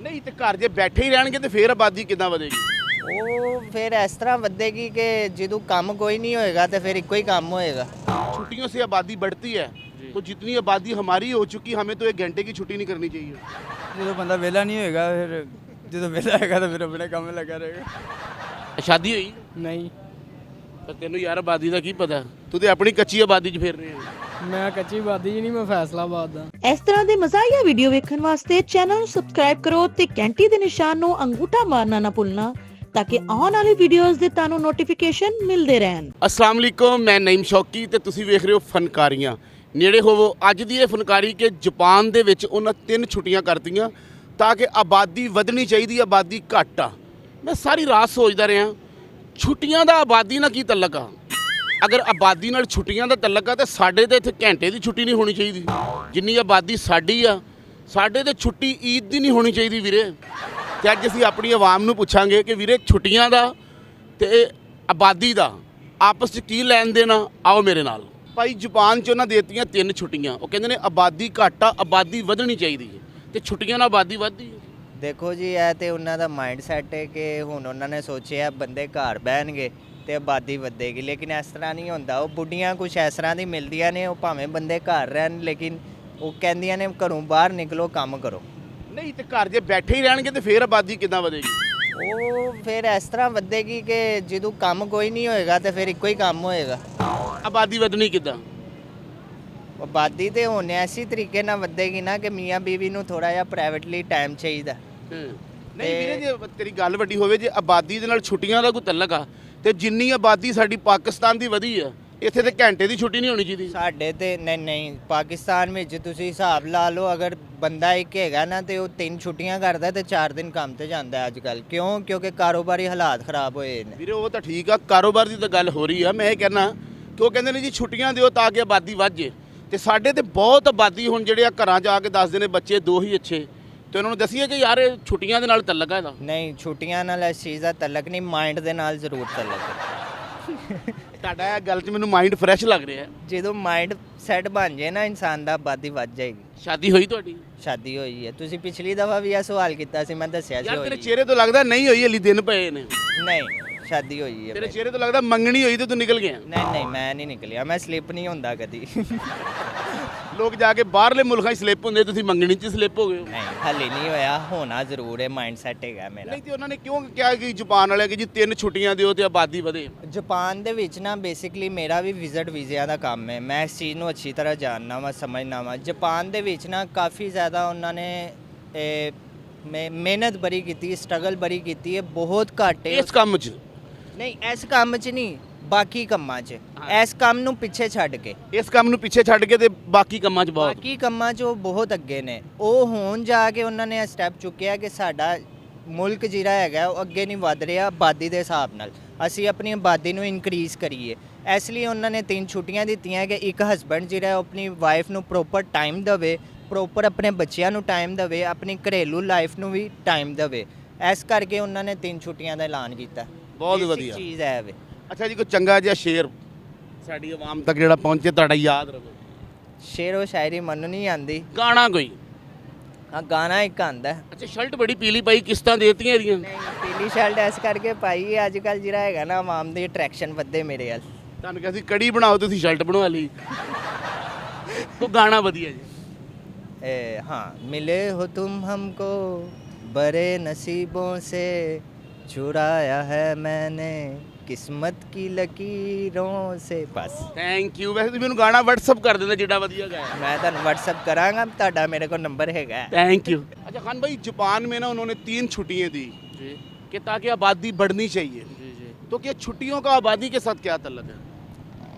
ਨਹੀਂ ਤੇ ਘਰ ਜੇ ਬੈਠੇ ਹੀ ਰਹਿਣਗੇ ਤੇ ਫੇਰ ਆਬਾਦੀ ਕਿੱਦਾਂ ਵਧੇਗੀ? ਉਹ ਫਿਰ ਇਸ ਤਰ੍ਹਾਂ ਵਧੇਗੀ ਕਿ ਜਦੋਂ ਕੰਮ ਕੋਈ नहीं होएगा तो फिर ਇੱਕੋ ਹੀ ਕੰਮ ਹੋਏਗਾ। छुट्टियों से आबादी बढ़ती है तो जितनी आबादी हमारी हो चुकी हमें तो 1 घंटे की छुट्टी नहीं करनी चाहिए। ਜਦੋਂ ਬੰਦਾ ਵਿਹਲਾ ਨਹੀਂ ਹੋਏਗਾ ਫਿਰ ਜਦੋਂ ਵਿਹਲਾ ਹੋਏਗਾ ਤਾਂ ਫਿਰ ਆਪਣੇ ਕੰਮ ਲੱਗਾ ਰਹੇਗਾ। शादी हुई ਨਹੀਂ ਪਰ ਤੈਨੂੰ ਯਾਰ ਆਬਾਦੀ ਦਾ ਕੀ ਪਤਾ, ਤੂੰ ਤੇ ਆਪਣੀ ਕੱਚੀ ਆਬਾਦੀ 'ਚ ਫਿਰ ਰਿਹਾ। ਮੈਂ ਕੱਚੀ ਬਾਦੀ ਜੀ ਨਹੀਂ, ਮੈਂ ਫੈਸਲਾਬਾਦ ਦਾ। ਇਸ ਤਰ੍ਹਾਂ ਦੇ ਮਜ਼ਾਹੀਆ ਵੀਡੀਓ ਵੇਖਣ ਵਾਸਤੇ ਚੈਨਲ ਨੂੰ ਸਬਸਕ੍ਰਾਈਬ ਕਰੋ ਤੇ ਘੰਟੀ ਦੇ ਨਿਸ਼ਾਨ ਨੂੰ ਅੰਗੂਠਾ ਮਾਰਨਾ ਨਾ ਭੁੱਲਣਾ ਤਾਂ ਕਿ ਆਉਣ ਵਾਲੀ ਵੀਡੀਓਜ਼ ਦੇ ਤੁਹਾਨੂੰ ਨੋਟੀਫਿਕੇਸ਼ਨ ਮਿਲਦੇ ਰਹਿਣ। ਅਸਲਾਮ ਅਲੈਕੁਮ, ਮੈਂ ਨਈਮ ਸ਼ੌਕੀ ਤੇ ਤੁਸੀਂ ਵੇਖ ਰਹੇ ਹੋ ਫਨਕਾਰੀਆਂ। ਨੇੜੇ ਹੋਵੋ। ਅੱਜ ਦੀ ਇਹ ਫਨਕਾਰੀ ਕਿ ਜਾਪਾਨ ਦੇ ਵਿੱਚ ਉਹਨਾਂ 3 ਛੁੱਟੀਆਂ ਕਰਤੀਆਂ ਤਾਂ ਕਿ ਆਬਾਦੀ ਵਧਣੀ ਚਾਹੀਦੀ, ਆਬਾਦੀ ਘੱਟ ਆ। ਮੈਂ ਸਾਰੀ ਰਾਤ ਸੋਚਦਾ ਰਿਹਾ ਛੁੱਟੀਆਂ ਦਾ ਆਬਾਦੀ ਨਾਲ ਕੀ ਤਲਕ ਆ। ਅਗਰ ਆਬਾਦੀ ਨਾਲ ਛੁੱਟੀਆਂ ਦਾ ਤਲਕ ਆ ਤਾਂ ਸਾਡੇ ਤੇ ਇੱਥੇ ਘੰਟੇ ਦੀ ਛੁੱਟੀ ਨਹੀਂ ਹੋਣੀ ਚਾਹੀਦੀ। ਜਿੰਨੀ ਆਬਾਦੀ ਸਾਡੀ ਆ, ਸਾਡੇ ਤੇ ਛੁੱਟੀ ਈਦ ਦੀ ਨਹੀਂ ਹੋਣੀ ਚਾਹੀਦੀ ਵੀਰੇ। ਤੇ ਅੱਜ ਅਸੀਂ ਆਪਣੀ ਆਵਾਮ ਨੂੰ ਪੁੱਛਾਂਗੇ ਕਿ ਵੀਰੇ ਛੁੱਟੀਆਂ ਦਾ ਤੇ ਆਬਾਦੀ ਦਾ ਆਪਸ 'ਚ ਕੀ ਲੈਣ ਦੇਣ ਆ। ਆਓ ਮੇਰੇ ਨਾਲ। ਭਾਈ ਜਾਪਾਨ 'ਚ ਉਹਨਾਂ ਦੇਤੀਆਂ 3 ਛੁੱਟੀਆਂ। ਉਹ ਕਹਿੰਦੇ ਨੇ ਆਬਾਦੀ ਘੱਟ ਆ, ਆਬਾਦੀ ਵਧਣੀ ਚਾਹੀਦੀ ਹੈ ਤੇ ਛੁੱਟੀਆਂ ਨਾਲ ਆਬਾਦੀ ਵੱਧਦੀ ਹੈ। ਦੇਖੋ ਜੀ ਇਹ ਤੇ ਉਹਨਾਂ ਦਾ ਮਾਈਂਡ ਸੈਟ ਹੈ ਕਿ ਹੁਣ ਉਹਨਾਂ ਨੇ ਸੋਚਿਆ ਬੰਦੇ ਘਰ ਬਹਿਣਗੇ ਤੇ ਆਬਾਦੀ ਵਧੇਗੀ, ਲੇਕਿਨ ਇਸ ਤਰ੍ਹਾਂ ਨਹੀਂ ਹੁੰਦਾ। ਉਹ ਬੁੱਢੀਆਂ ਕੁਛ ਇਸ ਤਰ੍ਹਾਂ ਦੀ ਮਿਲਦੀਆਂ ਨੇ, ਉਹ ਭਾਵੇਂ ਬੰਦੇ ਘਰ ਰਹਿਣ ਲੇਕਿਨ ਉਹ ਕਹਿੰਦੀਆਂ ਨੇ ਘਰੋਂ ਬਾਹਰ ਨਿਕਲੋ, ਕੰਮ ਕਰੋ। ਨਹੀਂ ਤੇ ਘਰ ਜੇ ਬੈਠੇ ਹੀ ਰਹਿਣਗੇ ਤੇ ਫੇਰ ਆਬਾਦੀ ਕਿੱਦਾਂ ਵਧੇਗੀ? ਉਹ ਫਿਰ ਇਸ ਤਰ੍ਹਾਂ ਵਧੇਗੀ ਕਿ ਜਦੋਂ ਕੰਮ ਕੋਈ ਨਹੀਂ ਹੋਏਗਾ ਤੇ ਫਿਰ ਇੱਕੋ ਹੀ ਕੰਮ ਹੋਏਗਾ। ਆਬਾਦੀ ਵਧਣੀ ਕਿੱਦਾਂ? ਆਬਾਦੀ ਤੇ ਹੁਣ ਐਸੀ ਤਰੀਕੇ ਨਾਲ ਵਧੇਗੀ ਨਾ ਕਿ ਮੀਆਂ ਬੀਵੀ ਨੂੰ ਥੋੜਾ ਜਿਹਾ ਪ੍ਰਾਈਵੇਟਲੀ ਟਾਈਮ ਚਾਹੀਦਾ। ਨਹੀਂ ਵੀਰੇ, ਜੇ ਤੇਰੀ ਗੱਲ ਵੱਡੀ ਹੋਵੇ, ਜੇ ਆਬਾਦੀ ਦੇ ਨਾਲ ਛੁੱਟੀਆਂ ਦਾ ਕੋਈ ਤਲਕ ਆ ਤੇ ਜਿੰਨੀ ਆਬਾਦੀ ਸਾਡੀ ਪਾਕਿਸਤਾਨ ਦੀ ਵਧੀ ਆ, ਇੱਥੇ ਤੇ ਘੰਟੇ ਦੀ ਛੁੱਟੀ ਨਹੀਂ ਹੋਣੀ ਚਾਹੀਦੀ। ਸਾਡੇ ਤੇ ਨਹੀਂ ਪਾਕਿਸਤਾਨ ਵਿੱਚ ਤੁਸੀਂ ਹਿਸਾਬ ਲਾ ਲਓ, ਅਗਰ ਬੰਦਾ ਇੱਕ ਹੈਗਾ ਨਾ ਤੇ ਉਹ 3 ਛੁੱਟੀਆਂ ਕਰਦਾ ਤੇ 4 ਦਿਨ ਕੰਮ ਤੇ ਜਾਂਦਾ ਅੱਜ ਕੱਲ। ਕਿਉਂ? ਕਿਉਂਕਿ ਕਾਰੋਬਾਰੀ ਹਾਲਾਤ ਖਰਾਬ ਹੋਏ ਨੇ। ਵੀਰੇ ਉਹ ਤਾਂ ਠੀਕ ਆ, ਕਾਰੋਬਾਰ ਦੀ ਤਾਂ ਗੱਲ ਹੋ ਰਹੀ ਆ। ਮੈਂ ਇਹ ਕਹਿਣਾ ਕਿ ਉਹ ਕਹਿੰਦੇ ਨੇ ਜੀ ਛੁੱਟੀਆਂ ਦਿਓ ਤਾਂ ਕਿ ਆਬਾਦੀ ਵੱਧ ਜੇ। ਤੇ ਸਾਡੇ ਤੇ ਬਹੁਤ ਆਬਾਦੀ ਹੁਣ ਜਿਹੜੇ ਆ ਘਰਾਂ 'ਚ ਆ ਕੇ ਦੱਸਦੇ ਨੇ ਬੱਚੇ 2 ਹੀ ਅੱਛੇ, ਤੇ ਉਹਨਾਂ ਨੂੰ ਦੱਸੀਏ ਕਿ ਯਾਰ ਇਹ ਛੁੱਟੀਆਂ ਦੇ ਨਾਲ ਤਲਕ ਆ ਇਹਦਾ। ਨਹੀਂ, ਛੁੱਟੀਆਂ ਨਾਲ ਇਸ ਚੀਜ਼ ਦਾ ਤਲਕ ਨਹੀਂ, ਮਾਈਂਡ ਦੇ ਨਾਲ ਜ਼ਰੂਰ ਤਲਕ ਹੈ। ਤੁਹਾਡਾ ਇਹ ਗੱਲ 'ਚ ਮੈਨੂੰ ਮਾਈਂਡ ਫਰੈਸ਼ ਲੱਗ ਰਿਹਾ। ਜਦੋਂ ਮਾਈਂਡ ਸੈਟ ਬਣ ਜਾਏ ਨਾ ਇਨਸਾਨ ਦਾ, ਆਬਾਦੀ ਵੱਧ ਜਾਏਗੀ। ਸ਼ਾਦੀ ਹੋਈ ਤੁਹਾਡੀ? ਸ਼ਾਦੀ ਹੋਈ ਹੈ। ਤੁਸੀਂ ਪਿਛਲੀ ਦਫਾ ਵੀ ਇਹ ਸਵਾਲ ਕੀਤਾ ਸੀ, ਮੈਂ ਦੱਸਿਆ ਸੀ ਯਾਰ ਤੇਰੇ ਹੋਈ। ਚਿਹਰੇ ਤੋਂ ਲੱਗਦਾ ਨਹੀਂ ਹੋਈ, ਹਲੀ ਦਿਨ ਪਏ ਨੇ। ਨਹੀਂ, ਸ਼ਾਦੀ ਹੋਈ ਹੈ ਤੇਰੇ ਮੇਰੀ। ਚਿਹਰੇ ਤੋਂ ਲੱਗਦਾ ਮੰਗਣੀ ਹੋਈ ਤੇ ਤੂੰ ਨਿਕਲ ਗਿਆ। ਨਹੀਂ ਮੈਂ ਨਹੀਂ ਨਿਕਲਿਆ, ਮੈਂ ਸਲਿੱਪ ਨਹੀਂ ਹੁੰਦਾ ਕਦੀ। ਲੋਕ ਜਾ ਕੇ ਬਾਹਰਲੇ ਮੁਲਕਾਂ 'ਚ ਸਲਿੱਪ ਹੁੰਦੇ, ਤੁਸੀਂ ਮੰਗਣੀ 'ਚ ਸਲਿੱਪ ਹੋ ਗਏ ਹੋ। ਨਹੀਂ, ਹਾਲੇ ਨਹੀਂ ਹੋਇਆ, ਹੋਣਾ ਜ਼ਰੂਰ ਹੈ। ਮਾਈਂਡ ਸੈਟ ਹੈਗਾ ਮੇਰਾ। ਨਹੀਂ ਤੇ ਉਹਨਾਂ ਨੇ ਕਿਉਂ ਕਿਹਾ ਕਿ ਜਾਪਾਨ ਵਾਲੇ ਕਿ ਜੀ 3 ਛੁੱਟੀਆਂ ਦਿਓ ਤੇ ਆਬਾਦੀ ਵਧੇ? ਜਾਪਾਨ ਦੇ ਵਿੱਚ ਨਾ ਬੇਸਿਕਲੀ ਮੇਰਾ ਵੀ ਵਿਜ਼ਿਟ ਵੀਜ਼ਿਆਂ ਦਾ ਕੰਮ ਹੈ। ਮੈਂ ਇਸ ਚੀਜ਼ ਨੂੰ ਅੱਛੀ ਤਰ੍ਹਾਂ ਜਾਣਨਾ ਵਾ, ਸਮਝਣਾ ਵਾ। ਜਾਪਾਨ ਦੇ ਵਿੱਚ ਨਾ ਕਾਫੀ ਜ਼ਿਆਦਾ ਉਹਨਾਂ ਨੇ ਮਿਹਨਤ ਬੜੀ ਕੀਤੀ, ਸਟਰਗਲ ਬੜੀ ਕੀਤੀ ਹੈ। ਬਹੁਤ ਘੱਟ ਹੈ ਇਸ ਕੰਮ 'ਚ? ਨਹੀਂ, ਇਸ ਕੰਮ 'ਚ ਨਹੀਂ, ਬਾਕੀ ਕੰਮਾਂ 'ਚ। ਇਸ ਕੰਮ ਨੂੰ ਪਿੱਛੇ ਛੱਡ ਕੇ, ਇਸ ਕੰਮ ਨੂੰ ਪਿੱਛੇ ਛੱਡ ਕੇ ਤੇ ਬਾਕੀ ਕੰਮਾਂ 'ਚ ਬਹੁਤ। ਬਾਕੀ ਕੰਮਾਂ 'ਚ ਉਹ ਬਹੁਤ ਅੱਗੇ ਨੇ। ਉਹ ਹੁਣ ਜਾ ਕੇ ਉਹਨਾਂ ਨੇ ਇਹ ਸਟੈਪ ਚੁੱਕਿਆ ਕਿ ਸਾਡਾ ਮੁਲਕ ਜਿਹੜਾ ਹੈਗਾ ਉਹ ਅੱਗੇ ਨਹੀਂ ਵੱਧ ਰਿਹਾ ਆਬਾਦੀ ਦੇ ਹਿਸਾਬ ਨਾਲ, ਅਸੀਂ ਆਪਣੀ ਆਬਾਦੀ ਨੂੰ ਇਨਕਰੀਜ਼ ਕਰੀਏ। ਇਸ ਲਈ ਉਹਨਾਂ ਨੇ 3 ਛੁੱਟੀਆਂ ਦਿੱਤੀਆਂ ਕਿ ਇੱਕ ਹਸਬੈਂਡ ਜਿਹੜਾ ਉਹ ਆਪਣੀ ਵਾਈਫ ਨੂੰ ਪ੍ਰੋਪਰ ਟਾਈਮ ਦੇਵੇ, ਪ੍ਰੋਪਰ ਆਪਣੇ ਬੱਚਿਆਂ ਨੂੰ ਟਾਈਮ ਦੇਵੇ, ਆਪਣੀ ਘਰੇਲੂ ਲਾਈਫ ਨੂੰ ਵੀ ਟਾਈਮ ਦੇਵੇ। ਇਸ ਕਰਕੇ ਉਹਨਾਂ ਨੇ 3 ਛੁੱਟੀਆਂ ਦਾ ਐਲਾਨ ਕੀਤਾ। ਬਹੁਤ Basic ਵਧੀਆ ਚੀਜ਼ ਹੈ ਵੇ। ਅੱਛਾ ਜੀ, ਕੋਈ ਚੰਗਾ ਜਿਹਾ ਸ਼ੇਰ ਸਾਡੀ ਆਵਾਮ ਤੱਕ ਜਿਹੜਾ ਪਹੁੰਚੇ, ਤੁਹਾਡਾ ਯਾਦ ਰਵੇ। ਸ਼ੇਰੋ ਸ਼ਾਇਰੀ ਮੈਨੂੰ ਨਹੀਂ ਆਂਦੀ। ਗਾਣਾ ਕੋਈ? ਹਾਂ, ਗਾਣਾ ਇੱਕ ਆਂਦਾ। ਅੱਛਾ, ਸ਼ਰਟ ਬੜੀ ਪੀਲੀ ਪਾਈ, ਕਿਸ਼ਤਾਂ ਦੇਤੀਆਂ ਇਹਦੀਆਂ? ਨਹੀਂ, ਪੀਲੀ ਸ਼ਰਟ ਇਸ ਕਰਕੇ ਪਾਈ ਹੈ, ਅੱਜ ਕੱਲ ਜਿਹੜਾ ਹੈਗਾ ਨਾ ਆਵਾਮ ਦੀ ਅਟਰੈਕਸ਼ਨ ਵੱਧੇ ਮੇਰੇ ਵੱਲ। ਤੁਹਾਨੂੰ ਕਿਹਾ ਸੀ ਕੜੀ ਬਣਾਓ, ਤੁਸੀਂ ਸ਼ਰਟ ਬਣਵਾ ਲਈ। ਕੋਈ ਗਾਣਾ ਵਧੀਆ ਜੀ? हाँ, मिले हो तुम हमको बड़े नसीबों से, चुराया है मैंने किस्मत की लकीरों से। बस ਥੈਂਕ ਯੂ। ਵੈਸੇ ਤੁਸੀਂ ਮੈਨੂੰ ਗਾਣਾ WhatsApp ਕਰ ਦਿੰਦੇ ਜਿਹੜਾ ਵਧੀਆ ਗਾਇਆ। मैं ਤੁਹਾਨੂੰ WhatsApp करांगा, ਤੁਹਾਡਾ ਮੇਰੇ को नंबर हैगा। Thank you. अच्छा खान भाई, जापान में ना उन्होंने 3 छुट्टियां दी जी कि ताकि आबादी बढ़नी चाहिए, जी जी। तो क्या छुट्टियों का आबादी के साथ क्या तल्लक है?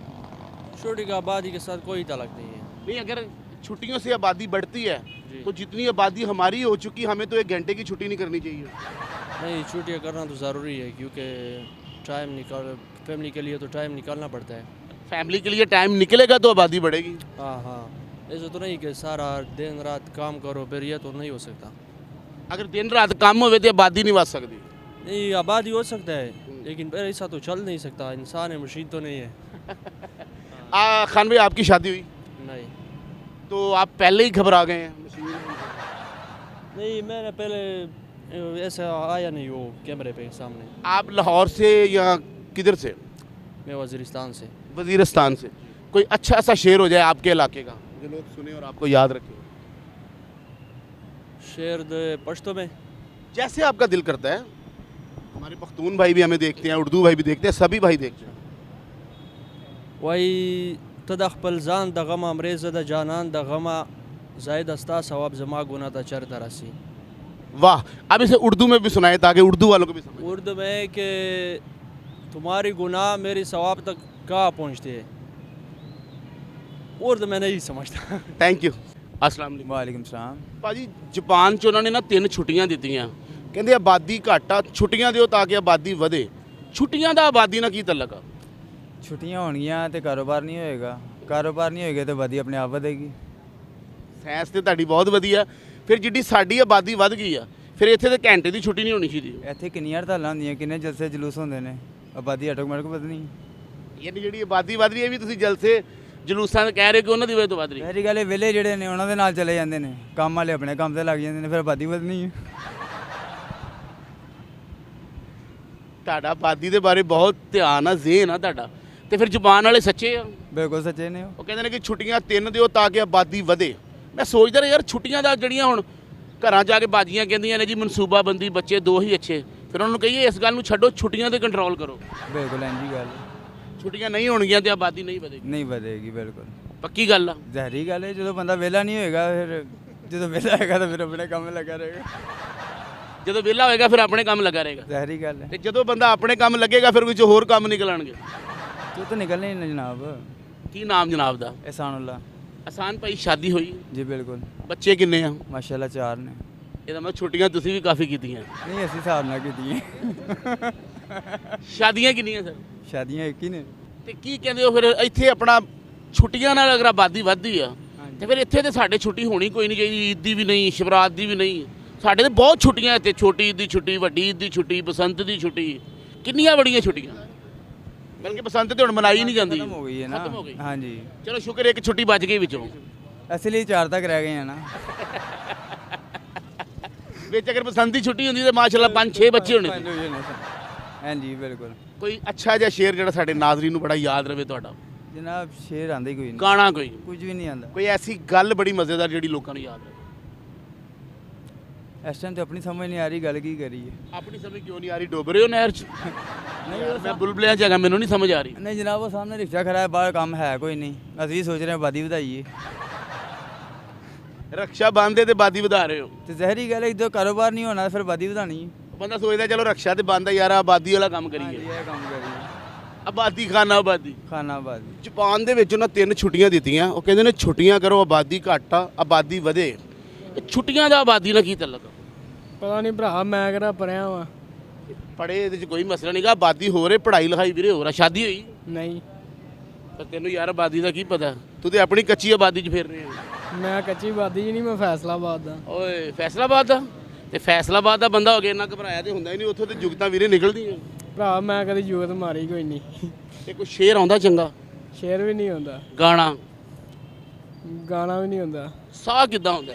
छोटी का आबादी के साथ कोई तलक नहीं है। नहीं, अगर छुट्टियों से आबादी बढ़ती है जी। तो जितनी आबादी हमारी हो चुकी हमें तो 1 घंटे की छुट्टी नहीं करनी चाहिए। नहीं, छुट्टियाँ करना तो ज़रूरी है क्योंकि टाइम निकाल, फैमिली के लिए तो टाइम निकालना पड़ता है। फैमिली के लिए टाइम निकलेगा तो आबादी बढ़ेगी। हाँ हाँ, ऐसे तो नहीं कि सारा दिन रात काम करो, फिर ये तो नहीं हो सकता। अगर दिन रात काम होवे तो आबादी नहीं बढ़ सकती। नहीं, आबादी हो सकता है लेकिन फिर ऐसा तो चल नहीं सकता, इंसान है, मशीन तो नहीं है। खान भाई, आपकी शादी हुई नहीं, तो आप पहले ही घबरा गए हैं? नहीं मैंने पहले ऐसा आया नहीं वो कैमरे पे सामने। आप लाहौर से या किधर से? मैं वज़ीरिस्तान से। वजीरिस्तान से। कोई अच्छा सा शेर हो जाए आपके इलाके का जो लोग सुने और आपको याद रखें। शेर दे पश्तो में। जैसे आपका दिल करता है। हमारे पख्तून भाई भी हमें देखते हैं, उर्दू भाई भी देखते हैं, सभी भाई देखते हैं। वही तदख पलजान द गमा अमरेज़ द जानान द गमा जायद अस्ता सवाब जमा गुना द चर तरसी। वाह, अब इसे उर्दू में भी सुनाए ताकि उर्दू वालों को भी समझ। उर्दू में कि तुम्हारी गुनाह मेरी सवाब तक कहाँ पहुँचते हैं। उर्दू में नहीं समझता। Thank you. ਅਸਲਾਮ ਅਲੈਕੁਮ। ਵਾਲੇਕੁਮ ਸਲਾਮ। ਭਾਜੀ ਜਾਪਾਨ 'ਚ ਉਹਨਾਂ ਨੇ ਨਾ 3 ਛੁੱਟੀਆਂ ਦਿੱਤੀਆਂ, ਕਹਿੰਦੇ ਆਬਾਦੀ ਘੱਟ ਆ, ਛੁੱਟੀਆਂ ਦਿਓ ਤਾਂ ਕਿ ਆਬਾਦੀ ਵਧੇ। ਛੁੱਟੀਆਂ ਦਾ ਆਬਾਦੀ ਨਾਲ ਕੀ ਤਲਕ ਆ? ਛੁੱਟੀਆਂ ਹੋਣਗੀਆਂ ਤੇ ਕਾਰੋਬਾਰ ਨਹੀਂ ਹੋਏਗਾ, ਕਾਰੋਬਾਰ ਨਹੀਂ ਹੋਏਗਾ ਤੇ ਆਬਾਦੀ ਆਪਣੇ ਆਪ ਵਧੇਗੀ। ਸਾਇੰਸ ਤੇ ਤੁਹਾਡੀ ਬਹੁਤ ਵਧੀਆ। ਫਿਰ ਜਿੱਡੀ ਸਾਡੀ ਆਬਾਦੀ ਵੱਧ ਗਈ ਆ, ਫਿਰ ਇੱਥੇ ਤੇ ਘੰਟੇ ਦੀ ਛੁੱਟੀ ਨਹੀਂ ਹੋਣੀ ਚਾਹੀਦੀ। ਇੱਥੇ ਕਿੰਨੀਆਂ ਹੜਤਾਲਾਂ ਹੁੰਦੀਆਂ, ਕਿੰਨੇ ਜਲਸੇ ਜਲੂਸ ਹੁੰਦੇ ਨੇ, ਆਬਾਦੀ ਆਟੋਮੈਟਿਕ ਵਧਣੀ। ਯਾਨੀ ਜਿਹੜੀ ਆਬਾਦੀ ਵੱਧ ਰਹੀ ਹੈ ਵੀ ਤੁਸੀਂ ਜਲਸੇ ਜਲੂਸਾਂ 'ਤੇ ਕਹਿ ਰਹੇ ਕਿ ਉਹਨਾਂ ਦੀ ਵਜ੍ਹਾ ਤੋਂ ਵੱਧ ਰਹੀ ਹੈ। ਪਹਿਲੀ ਗੱਲ ਇਹ ਵਿਹਲੇ ਜਿਹੜੇ ਨੇ ਉਹਨਾਂ ਦੇ ਨਾਲ ਚਲੇ ਜਾਂਦੇ ਨੇ, ਕੰਮ ਵਾਲੇ ਆਪਣੇ ਕੰਮ ਤੇ ਲੱਗ ਜਾਂਦੇ ਨੇ, ਫਿਰ ਆਬਾਦੀ ਵਧਣੀ ਹੈ। ਤੁਹਾਡਾ ਆਬਾਦੀ ਦੇ ਬਾਰੇ ਬਹੁਤ ਧਿਆਨ ਆ, ਜ਼ੇਨ ਆ ਤੁਹਾਡਾ। ਤੇ ਫਿਰ ਜਾਪਾਨ ਵਾਲੇ ਸੱਚੇ ਆ? ਬਿਲਕੁਲ ਸੱਚੇ ਨੇ ਉਹ। ਉਹ ਕਹਿੰਦੇ ਨੇ ਕਿ ਛੁੱਟੀਆਂ 3 ਦਿਓ ਤਾਂ ਕਿ ਆਬਾਦੀ ਵਧੇ। ਮੈਂ ਸੋਚਦਾ ਰਿਹਾ ਯਾਰ ਛੁੱਟੀਆਂ ਦਾ ਜਿਹੜੀਆਂ ਹੁਣ ਘਰਾਂ ਜਾ ਕੇ ਬਾਜੀਆਂ ਕਹਿੰਦੀਆਂ ਨੇ ਜੀ ਮਨਸੂਬਾਬੰਦੀ, ਬੱਚੇ 2 ਹੀ ਅੱਛੇ। ਫਿਰ ਉਹਨਾਂ ਨੂੰ ਕਹੀਏ ਇਸ ਗੱਲ ਨੂੰ ਛੱਡੋ, ਛੁੱਟੀਆਂ ਤੇ ਕੰਟਰੋਲ ਕਰੋ। ਬਿਲਕੁਲ ਇੰਜੀ ਗੱਲ ਛੁੱਟੀਆਂ ਨਹੀਂ ਹੋਣਗੀਆਂ ਤੇ ਆਬਾਦੀ ਨਹੀਂ ਵਧੇਗੀ। ਨਹੀਂ ਵਧੇਗੀ, ਬਿਲਕੁਲ ਪੱਕੀ ਗੱਲ ਆ। ਜ਼ਹਿਰੀ ਗੱਲ ਹੈ। ਜਦੋਂ ਬੰਦਾ ਵਿਹਲਾ ਨਹੀਂ ਹੋਏਗਾ, ਫਿਰ ਜਦੋਂ ਵਿਹਲਾ ਹੋਏਗਾ ਤਾਂ ਫਿਰ ਆਪਣੇ ਕੰਮ ਲੱਗਾ ਰਹੇਗਾ। ਜਦੋਂ ਵਿਹਲਾ ਹੋਏਗਾ ਫਿਰ ਆਪਣੇ ਕੰਮ ਲੱਗਾ ਰਹੇਗਾ। ਜ਼ਹਿਰੀ ਗੱਲ ਹੈ। ਤੇ ਜਦੋਂ ਬੰਦਾ ਆਪਣੇ ਕੰਮ ਲੱਗੇਗਾ ਫਿਰ ਕੁਝ ਹੋਰ ਕੰਮ ਨਿਕਲ ਆਣਗੇ। ਤੂੰ ਤਾਂ ਨਿਕਲਣੀ ਨਹੀਂ ਜਨਾਬ। ਕੀ ਨਾਮ ਜਨਾਬ ਦਾ? ਇਹਸਾਨੁੱਲਾ। ਆਸਾਨ ਭਾਈ ਸ਼ਾਦੀ ਹੋਈ? ਜੀ ਬਿਲਕੁਲ। ਬੱਚੇ ਕਿੰਨੇ ਆ? ਮਾਸ਼ਾਅੱਲਾ 4 ਨੇ। ਇਹਦਾ ਮਤਲਬ ਛੁੱਟੀਆਂ ਤੁਸੀਂ ਵੀ ਕਾਫੀ ਕੀਤੀਆਂ। ਨਹੀਂ ਅਸੀਂ ਹਿਸਾਬ ਨਾਲ ਕੀਤੀਆਂ। ਸ਼ਾਦੀਆਂ ਕਿੰਨੀਆਂ ਸਰ? ਸ਼ਾਦੀਆਂ ਇੱਕ ਹੀ ਨੇ। ਤੇ ਕੀ ਕਹਿੰਦੇ ਹੋ ਫਿਰ ਇੱਥੇ ਆਪਣਾ ਛੁੱਟੀਆਂ ਨਾਲ ਅਗਰ ਆਬਾਦੀ ਵੱਧਦੀ ਆ ਤੇ ਫਿਰ ਇੱਥੇ ਤੇ ਸਾਡੇ ਛੁੱਟੀ ਹੋਣੀ ਕੋਈ ਨਹੀਂ ਚਾਹੀਦੀ। ਈਦ ਦੀ ਵੀ ਨਹੀਂ, ਸ਼ਿਵਰਾਤ ਦੀ ਵੀ ਨਹੀਂ। ਸਾਡੇ ਤੇ ਬਹੁਤ ਛੁੱਟੀਆਂ ਇੱਥੇ, ਛੋਟੀ ਈਦ ਦੀ ਛੁੱਟੀ, ਵੱਡੀ ਈਦ ਦੀ ਛੁੱਟੀ, ਬਸੰਤ ਦੀ ਛੁੱਟੀ, ਕਿੰਨੀਆਂ ਬੜੀਆਂ ਛੁੱਟੀਆਂ। ਬਲਕਿ ਬਸੰਤ ਤੇ ਹੁਣ ਮਨਾਈ ਨਹੀਂ ਜਾਂਦੀ, ਖਤਮ ਹੋ ਗਈ ਹੈ ਨਾ। ਖਤਮ ਹੋ ਗਈ। ਹਾਂਜੀ। ਚਲੋ ਸ਼ੁਕਰ ਇੱਕ ਛੁੱਟੀ ਬਚ ਗਈ ਵਿੱਚੋਂ। ਅਸਲੀ 4 ਤੱਕ ਰਹਿ ਗਏ ਆ ਨਾ। ਵਿੱਚ ਅਗਰ ਬਸੰਤ ਦੀ ਛੁੱਟੀ ਹੁੰਦੀ ਤੇ ਮਾਸ਼ਾਅੱਲਾ 5-6 ਬੱਚੇ ਹੋਣੇ ਸੀ। ਹਾਂਜੀ ਬਿਲਕੁਲ। ਕੋਈ ਅੱਛਾ ਜਿਹਾ ਸ਼ੇਰ ਜਿਹੜਾ ਸਾਡੇ ਨਾਜ਼ਰੀਨ ਨੂੰ ਬੜਾ ਯਾਦ ਰਵੇ ਤੁਹਾਡਾ। ਜਨਾਬ ਸ਼ੇਰ ਆਂਦਾ ਹੀ ਕੋਈ ਨਹੀਂ, ਗਾਣਾ ਕੋਈ, ਕੁਝ ਵੀ ਨਹੀਂ ਆਂਦਾ। ਕੋਈ ਐਸੀ ਗੱਲ ਬੜੀ ਮਜ਼ੇਦਾਰ ਜਿਹੜੀ ਲੋਕਾਂ ਨੂੰ ਯਾਦ ਰਹੇ। ਇਸ ਟਾਈਮ ਤੇ ਆਪਣੀ ਸਮਝ ਨਹੀਂ ਆ ਰਹੀ ਗੱਲ ਕੀ ਕਰੀਏ। ਆਪਣੀ ਸਮਝ ਕਿਉਂ ਨਹੀਂ ਆ ਰਹੀ? ਡੁੱਬ ਰਹੇ ਹੋ ਨਹਿਰ 'ਚ? ਨਹੀਂ ਮੈਂ ਬੁਲਬੁਲਿਆਂ 'ਚ ਹੈਗਾ, ਮੈਨੂੰ ਨਹੀਂ ਸਮਝ ਆ ਰਹੀ। ਨਹੀਂ ਜਨਾਬ ਉਹ ਸਾਹਮਣੇ ਰਿਕਸ਼ਾ ਖੜਾ ਹੈ, ਬਾਹਰ ਕੰਮ ਹੈ ਕੋਈ ਨਹੀਂ। ਅਸੀਂ ਵੀ ਸੋਚ ਰਹੇ ਹਾਂ ਆਬਾਦੀ ਵਧਾਈਏ। ਰਕਸ਼ਾ ਬੰਦ ਹੈ ਤੇ ਆਬਾਦੀ ਵਧਾ ਰਹੇ ਹੋ। ਤੇ ਜ਼ਹਿਰੀ ਗੱਲ ਹੈ, ਜਦੋਂ ਕਾਰੋਬਾਰ ਨਹੀਂ ਹੋਣਾ ਫਿਰ ਆਬਾਦੀ ਵਧਾਣੀ ਹੈ। ਬੰਦਾ ਸੋਚਦਾ ਚਲੋ ਰਕਸ਼ਾ ਤੇ ਬੰਦ ਹੈ ਯਾਰ, ਆਬਾਦੀ ਵਾਲਾ ਕੰਮ ਹਾਂਜੀ ਕਰੀਏ। ਇਹ ਕੰਮ ਕਰੀਏ। ਆਬਾਦੀ ਖਾਨਾ ਆਬਾਦੀ। ਖਾਨਾ ਆਬਾਦੀ। ਜਾਪਾਨ ਦੇ ਵਿੱਚ ਉਹਨਾਂ 3 ਛੁੱਟੀਆਂ ਦਿੱਤੀਆਂ। ਉਹ ਕਹਿੰਦੇ ਨੇ ਛੁੱਟੀਆਂ ਕਰੋ, ਆਬਾਦੀ ਘੱਟ ਆ, ਆਬਾਦੀ ਵਧੇ। ਇਹ ਛੁੱਟੀਆਂ ਦਾ ਆਬਾਦੀ ਨਾਲ ਕੀ ਤਲਕ? ਪਤਾ ਨਹੀਂ ਭਰਾ, ਮੈਂ ਕਿਹੜਾ ਪੜਿਆ ਵਾਂ। ਪੜੇ ਇਹਦੇ 'ਚ ਕੋਈ ਮਸਲਾ ਨਹੀਂਗਾ, ਆਬਾਦੀ ਹੋ ਰਹੀ, ਪੜ੍ਹਾਈ ਲਿਖਾਈ ਵੀਰੇ ਹੋ ਰਿਹਾ। ਸ਼ਾਦੀ ਹੋਈ? ਨਹੀਂ, ਪਰ ਤੈਨੂੰ ਯਾਰ ਆਬਾਦੀ ਦਾ ਕੀ ਪਤਾ? ਤੂੰ ਤੇ ਆਪਣੀ ਕੱਚੀ ਆਬਾਦੀ 'ਚ ਫਿਰ ਰਿਹਾ। ਮੈਂ ਕੱਚੀ ਬਾਦੀ ਨਹੀਂ, ਮੈਂ ਫੈਸਲਾਬਾਦ ਦਾ। ਓਏ ਫੈਸਲਾਬਾਦ ਦਾ? ਤੇ ਫੈਸਲਾਬਾਦ ਦਾ ਬੰਦਾ ਹੋ ਗਿਆ ਇੰਨਾ ਘਬਰਾਇਆ ਤੇ ਹੁੰਦਾ ਹੀ ਨਹੀਂ। ਉੱਥੋਂ ਤੇ ਜੁਗਤਾਂ ਵੀਰੇ ਨਿਕਲਦੀਆਂ। ਭਰਾ ਮੈਂ ਕਦੇ ਜੂਤ ਮਾਰੀ ਕੋਈ ਨਹੀਂ। ਤੇ ਕੋਈ ਸ਼ੇਰ ਆਉਂਦਾ ਚੰਗਾ? ਸ਼ੇਰ ਵੀ ਨਹੀਂ ਹੁੰਦਾ, ਗਾਣਾ? ਗਾਣਾ ਵੀ ਨਹੀਂ ਹੁੰਦਾ। ਸਾਹ ਕਿੱਦਾਂ ਹੁੰਦਾ?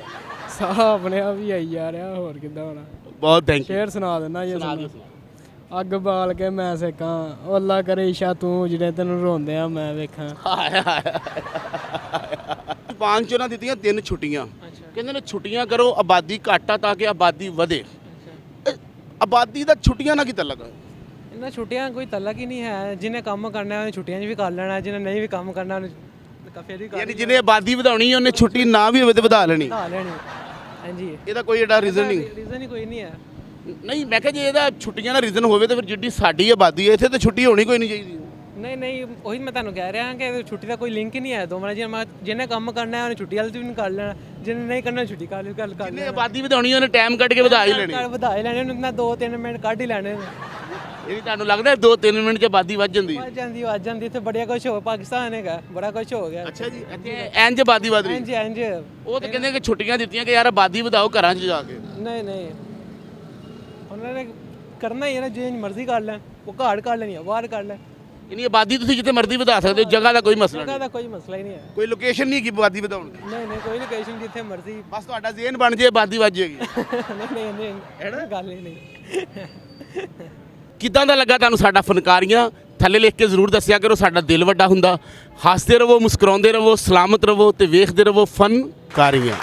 ਸਾਹ ਆਪਣੇ ਆਪ ਹੀ ਆਈ ਜਾ ਰਿਹਾ, ਹੋਰ ਕਿੱਦਾਂ ਹੋਣਾ। ਬਹੁਤ ਥੈਂਕ ਯੂ। ਸ਼ੇਰ ਸੁਣਾ ਦਿੰਦਾ ਜੇ ਸੁਣਾ ਦਿਓ, ਸੁਣਾ। ਅੱਗ ਬਾਲ ਕੇ ਮੈਂ ਸੇਕਾਂ, ਉਹ ਅੱਲਾ ਕਰੇ ਇਸ਼ਾ ਤੂੰ, ਜਿਹੜੇ ਤੈਨੂੰ ਰੋਂਦੇ ਆ ਮੈਂ ਵੇਖਾਂ। ਜਾਪਾਨ 'ਚ ਉਹਨਾਂ ਦਿੱਤੀਆਂ 3 ਛੁੱਟੀਆਂ। ਕਹਿੰਦੇ ਨੇ ਛੁੱਟੀਆਂ ਕਰੋ, ਆਬਾਦੀ ਘੱਟ ਆ ਤਾਂ ਕਿ ਆਬਾਦੀ ਵਧੇ। ਇਹ ਆਬਾਦੀ ਦਾ ਛੁੱਟੀਆਂ ਨਾਲ ਕੀ ਤਲਕ ਹੈ? ਇਹਨਾਂ ਛੁੱਟੀਆਂ ਕੋਈ ਤਲਕ ਹੀ ਨਹੀਂ ਹੈ। ਜਿਹਨੇ ਕੰਮ ਕਰਨਾ ਉਹਨੇ ਛੁੱਟੀਆਂ 'ਚ ਵੀ ਕਰ ਲੈਣਾ, ਜਿਹਨੇ ਨਹੀਂ ਵੀ ਕੰਮ ਕਰਨਾ ਉਹਨੇ ਫਿਰ ਵੀ ਕਰ ਯਾਨੀ ਜਿਹਨੇ ਆਬਾਦੀ ਵਧਾਉਣੀ ਹੈ ਉਹਨੇ ਛੁੱਟੀ ਨਾ ਵੀ ਹੋਵੇ ਤੇ ਵਧਾ ਲੈਣੀ। ਵਧਾ ਲੈਣੀ। ਹਾਂਜੀ, ਇਹਦਾ ਕੋਈ ਏਡਾ ਰੀਜ਼ਨ ਨਹੀਂ? ਰੀਜ਼ਨ ਹੀ ਕੋਈ ਨਹੀਂ ਹੈ। ਨਹੀਂ ਮੈਂ ਕਿਹਾ ਜੇ ਇਹਦਾ ਛੁੱਟੀਆਂ ਦਾ ਰੀਜ਼ਨ ਹੋਵੇ ਤਾਂ ਫਿਰ ਜਿੱਡੀ ਸਾਡੀ ਆਬਾਦੀ ਹੈ ਇੱਥੇ ਤਾਂ ਛੁੱਟੀ ਹੋਣੀ ਕੋਈ ਨਹੀਂ ਚਾਹੀਦੀ। ਨਹੀਂ ਨਹੀਂ, ਉਹੀ ਮੈਂ ਤੁਹਾਨੂੰ ਕਹਿ ਰਿਹਾ ਕਿ ਛੁੱਟੀ ਦਾ ਕੋਈ ਲਿੰਕ ਹੀ ਨਹੀਂ ਹੈ ਦੋਵਾਂ ਨਾਲ। ਜਿਹਨੇ ਕੰਮ ਕਰਨਾ ਉਹਨੇ ਛੁੱਟੀ ਵਾਲੇ ਵੀ ਕਰ ਲੈਣਾ, ਜਿਹਨੇ ਨਹੀਂ ਕਰਨਾ ਛੁੱਟੀ ਕਰ ਜਿਹਨੇ ਲੈਣਾ। ਆਬਾਦੀ ਵਧਾਉਣੀ ਉਹਨੇ ਟਾਈਮ ਕੱਢ ਕੇ ਵਧਾ ਹੀ ਲੈਣੀ। ਵਧਾ ਹੀ ਲੈਣੇ ਉਹਨੇ, 2-3 ਮਿੰਟ ਕੱਢ ਹੀ ਲੈਣੇ ਨੇ। ਇਹ ਵੀ ਤੁਹਾਨੂੰ ਲੱਗਦਾ 2-3 ਮਿੰਟ 'ਚ ਆਬਾਦੀ ਵੱਧ ਜਾਂਦੀ ਹੈ? ਵੱਜ ਜਾਂਦੀ। ਇੱਥੇ ਬੜਿਆ ਕੁਝ ਹੋ, ਪਾਕਿਸਤਾਨ ਹੈਗਾ, ਬੜਾ ਕੁਝ ਹੋ ਗਿਆ। ਅੱਛਾ ਜੀ, ਇੱਥੇ ਇੰਜ ਆਬਾਦੀ ਵੱਧ ਰਹੀ? ਇੰਜ ਇੰਜ। ਉਹ ਤਾਂ ਕਹਿੰਦੇ ਕਿ ਛੁੱਟੀਆਂ ਦਿੱਤੀਆਂ ਕਿ ਯਾਰ ਆਬਾਦੀ ਵਧਾਓ ਘਰਾਂ 'ਚ ਜਾ ਕੇ। ਨਹੀਂ ਨਹੀਂ, ਉਹਨਾਂ ਨੇ ਕਰਨਾ ਹੀ ਹੈ ਨਾ, ਜੇ ਮਰਜ਼ੀ ਕਰ ਲੈਣ। ਉਹ ਘਰ ਕਰ ਲੈਣੀ ਆ, ਬਾਹਰ ਕਰ ਲੈਣ। ਯਾਨੀ ਆਬਾਦੀ ਤੁਸੀਂ ਜਿੱਥੇ ਮਰਜ਼ੀ ਵਧਾ ਸਕਦੇ ਹੋ, ਜਗ੍ਹਾ ਦਾ ਕੋਈ ਮਸਲਾ ਜਗ੍ਹਾ ਨਹੀਂ, ਦਾ ਕੋਈ ਮਸਲਾ ਹੀ ਨਹੀਂ ਹੈ। ਕੋਈ ਲੋਕੇਸ਼ਨ ਨਹੀਂ ਕਿ ਆਬਾਦੀ ਵਧਾਉਣ ਦੀ, ਨਹੀਂ ਨਹੀਂ ਕੋਈ ਲੋਕੇਸ਼ਨ ਜਿੱਥੇ ਮਰਜ਼ੀ ਬਸ ਤੁਹਾਡਾ ਜ਼ੇਨ ਬਣ ਜੇ ਆਬਾਦੀ ਵੱਜ ਜਾਏਗੀ। ਨਹੀਂ ਨਹੀਂ ਨਹੀਂ ਗੱਲ ਹੀ ਨਹੀਂ। ਕਿੱਦਾਂ ਦਾ ਲੱਗਾ ਤੁਹਾਨੂੰ ਸਾਡਾ ਫਨਕਾਰੀਆਂ? ਥੱਲੇ ਲਿਖ ਕੇ ਜ਼ਰੂਰ ਦੱਸਿਆ ਕਰੋ, ਸਾਡਾ ਦਿਲ ਵੱਡਾ ਹੁੰਦਾ। ਹੱਸਦੇ ਰਹੋ, ਮੁਸਕਰਾਉਂਦੇ ਰਹੋ, ਸਲਾਮਤ ਰਹੋ ਤੇ ਵੇਖਦੇ ਰਹੋ ਫਨਕਾਰੀਆਂ।